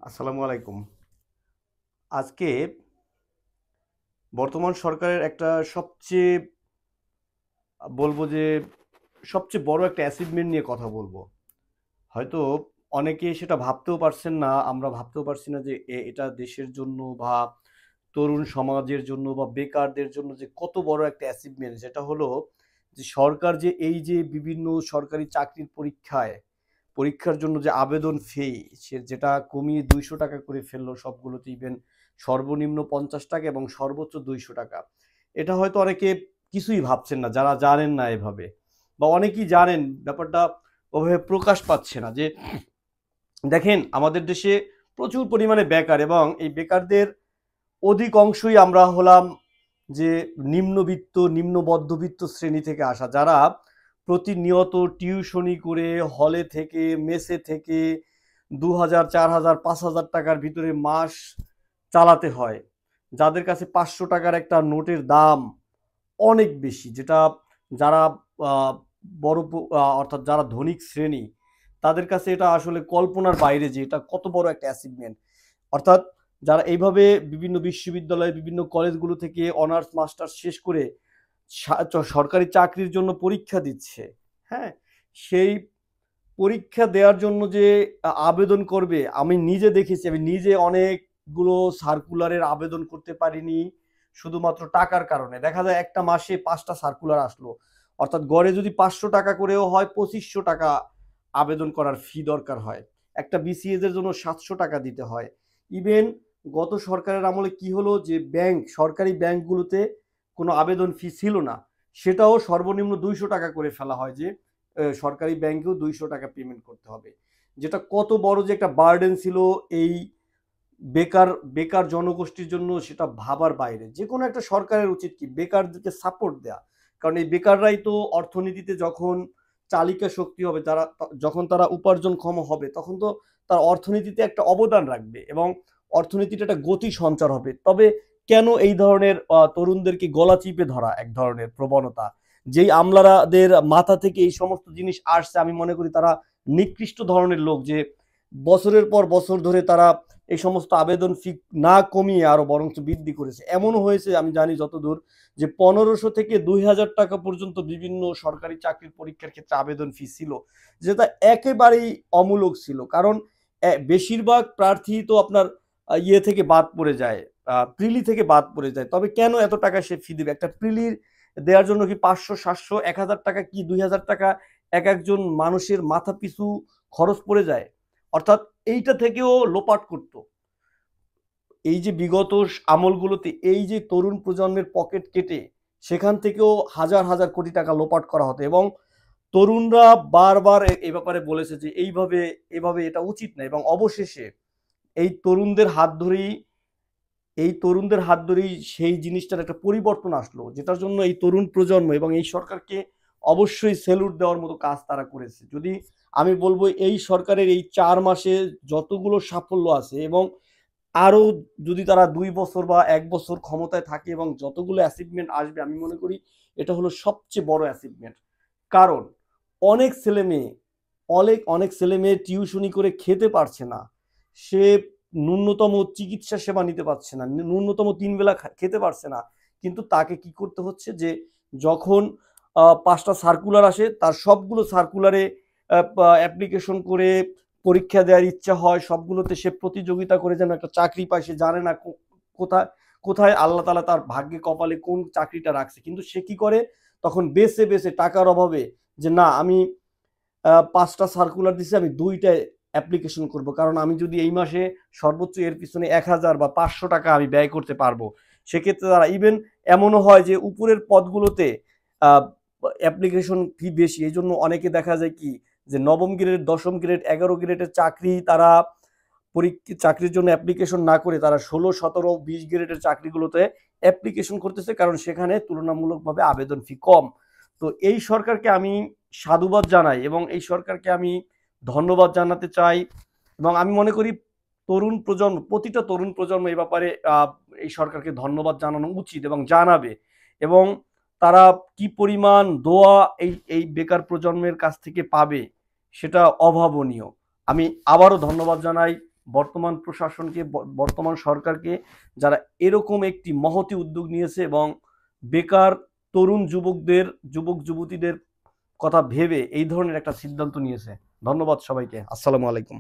আসসালামু আলাইকুম। আজকে বর্তমান সরকারের একটা সবচেয়ে বলবো যে সবচেয়ে বড় একটা অ্যাচিভমেন্ট নিয়ে কথা বলবো। হয়তো অনেকে সেটা ভাবতেও পারছেন না, আমরা ভাবতেও পারছি না যে এটা দেশের জন্য বা তরুণ সমাজের জন্য বা বেকারদের জন্য যে কত বড় একটা অ্যাচিভমেন্ট, যেটা হলো যে সরকার যে এই যে বিভিন্ন সরকারি চাকরির পরীক্ষার জন্য যে আবেদন ফি সে যেটা কমিয়ে 200 টাকা করে ফেললো সবগুলোতে, ইভেন সর্বনিম্ন 50 টাকা এবং সর্বোচ্চ 200 টাকা। এটা হয়তো অনেকে কিছুই ভাবছেন না, যারা জানেন না এভাবে, বা অনেকেই জানেন ব্যাপারটা ওভাবে প্রকাশ পাচ্ছে না। যে দেখেন, আমাদের দেশে প্রচুর পরিমাণে বেকার, এবং এই বেকারদের অধিক অংশই আমরা হলাম যে নিম্নবিত্ত নিম্ন মধ্যবিত্ত শ্রেণী থেকে আসা, যারা প্রতিনিয়ত টিউশনি করে হলে থেকে মেসে থেকে 2,000 4,000 5,000 টাকার ভিতরে মাস চালাতে হয়, যাদের কাছে 500 টাকার একটা নোটের দাম অনেক বেশি, যেটা যারা আহ, অর্থাৎ যারা ধনিক শ্রেণী, তাদের কাছে এটা আসলে কল্পনার বাইরে যে এটা কত বড় একটা অ্যাচিভমেন্ট। অর্থাৎ যারা এইভাবে বিভিন্ন বিশ্ববিদ্যালয় বিভিন্ন কলেজগুলো থেকে অনার্স মাস্টার্স শেষ করে সরকারি চাকরির জন্য পরীক্ষা দিচ্ছে, হ্যাঁ, সেই পরীক্ষা দেওয়ার জন্য যে আবেদন করবে, আমি নিজে দেখেছি, আমি নিজে অনেকগুলো সার্কুলারের আবেদন করতে পারিনি শুধুমাত্র টাকার কারণে। দেখা যায় একটা মাসে 5টা সার্কুলার আসলো, অর্থাৎ গড়ে যদি 500 টাকা করেও হয় 2500 টাকা আবেদন করার ফি দরকার হয়। একটা বিসিএস এর জন্য 700 টাকা দিতে হয়। ইভেন গত সরকারের আমলে কি হলো যে সরকারি ব্যাংকগুলোতে কোনো আবেদন ফি ছিল না, সেটাও সর্বনিম্ন 200 টাকা করে ফেলা হয়, যে সরকারি ব্যাংকেও 200 টাকা পেমেন্ট করতে হবে। যেটা কত বড় যে একটা বার্ডেন ছিল এই বেকার বেকার জনগোষ্ঠীর জন্য, সেটা ভাবার বাইরে। যে কোনো একটা সরকারের উচিত কি বেকারদেরকে সাপোর্ট দেয়া, কারণ এই বেকাররাই তো অর্থনীতিতে যখন চালিকা শক্তি হবে, যখন তারা উপার্জনক্ষম হবে, তখন তো তার অর্থনীতিতে একটা অবদান রাখবে এবং অর্থনীতিতে একটা গতি সঞ্চার হবে। তবে কেন এই ধরনের তরুণদেরকে গলা চিপে ধরা এক ধরনের প্রবণতা, যেই আমলারাদের মাথা থেকে এই সমস্ত জিনিস আসছে, আমি মনে করি তারা নিকৃষ্ট ধরনের লোক, যে বছরের পর বছর ধরে তারা এই সমস্ত আবেদন ফি না কমিয়ে আরো বরঞ্চ বৃদ্ধি করেছে। এমনও হয়েছে, আমি জানি যতদূর, যে 1500 থেকে 2,000 টাকা পর্যন্ত বিভিন্ন সরকারি চাকরির পরীক্ষার ক্ষেত্রে আবেদন ফি ছিল, যেটা একেবারেই অমূলক ছিল। কারণ বেশিরভাগ প্রার্থী তো আপনার ইয়ে থেকে বাদ পড়ে যায়, প্রিলি থেকে বাদ পড়ে যায়। তবে কেন এত টাকা সে ফি দিবে? একটা প্রিলির দেওয়ার জন্য কি 500 700 1,000 টাকা কি 2,000 টাকা এক একজন মানুষের মাথা পিছু খরচ পড়ে যায়? অর্থাৎ এইটা থেকেও লোপাট করত এই যে বিগত আমলগুলোতে, এই যে তরুণ প্রজন্মের পকেট কেটে সেখান থেকেও হাজার হাজার কোটি টাকা লোপাট করা হতো। এবং তরুণরা বারবার এই ব্যাপারে বলেছে যে এইভাবে এভাবে এটা উচিত না, এবং অবশেষে এই তরুণদের হাত ধরেই সেই জিনিসটার একটা পরিবর্তন আসলো, যেটার জন্য এই তরুণ প্রজন্ম এবং এই সরকারকে অবশ্যই সেলুট দেওয়ার মতো কাজ তারা করেছে। যদি আমি বলবো এই সরকারের এই 4 মাসে যতগুলো সাফল্য আছে, এবং আরো যদি তারা 2 বছর বা 1 বছর ক্ষমতায় থাকে এবং যতগুলো অ্যাচিভমেন্ট আসবে, আমি মনে করি এটা হলো সবচেয়ে বড় অ্যাচিভমেন্ট। কারণ অনেক ছেলে মেয়ে অনেক অনেক ছেলে মেয়ে টিউশনি করে খেতে পারছে না, সে ন্যূনতম চিকিৎসা সেবা নিতে পারছে না, ন্যূনতম 3 বেলা খেতে পারছে না, কিন্তু তাকে কি করতে হচ্ছে যে যখন 5টা সার্কুলার আসে, তার সবগুলো সার্কুলারে অ্যাপ্লিকেশন করে পরীক্ষা দেওয়ার ইচ্ছা হয়, সবগুলোতে সে প্রতিযোগিতা করে যেন একটা চাকরি পায়। সে জানে না কোথায় কোথায় আল্লাহ তালা তার ভাগ্যে কপালে কোন চাকরিটা রাখছে, কিন্তু সে কি করে তখন বেছে বেছে টাকার অভাবে, যে না আমি 5টা সার্কুলার দিছি, আমি 2টায় অ্যাপ্লিকেশন করব, কারণ আমি যদি এই মাসে সর্বোচ্চ এর পিছনে 1,000 বা 500 টাকা আমি ব্যয় করতে পারবো। সেক্ষেত্রে তারা ইভেন এমনও হয় যে উপরের পদগুলোতে অ্যাপ্লিকেশন ফি বেশি, এই জন্য অনেকে দেখা যায় কি যে নবম গ্রেড 10ম গ্রেড 11 গ্রেডের চাকরি তারা চাকরির জন্য অ্যাপ্লিকেশন না করে তারা 16 17 20 গ্রেডের চাকরিগুলোতে অ্যাপ্লিকেশন করতেছে, কারণ সেখানে তুলনামূলকভাবে আবেদন ফি কম। তো এই সরকারকে আমি সাধুবাদ জানাই এবং এই সরকারকে আমি ধন্যবাদ জানাতে চাই, এবং আমি মনে করি প্রতিটা তরুণ প্রজন্ম এই ব্যাপারে এই সরকারকে ধন্যবাদ জানানো উচিত এবং জানাবে। এবং তারা কি পরিমাণ দোয়া এই এই বেকার প্রজন্মের কাছ থেকে পাবে, সেটা অভাবনীয়। আমি আবারও ধন্যবাদ জানাই। বর্তমান প্রশাসনকে, বর্তমান সরকারকে, যারা এরকম একটি মহতী উদ্যোগ নিয়েছে এবং বেকার তরুণ যুবক যুবতীদের কথা ভেবে এই ধরনের একটা সিদ্ধান্ত নিয়েছে। ধন্যবাদ সবাইকে। আসসালামু আলাইকুম।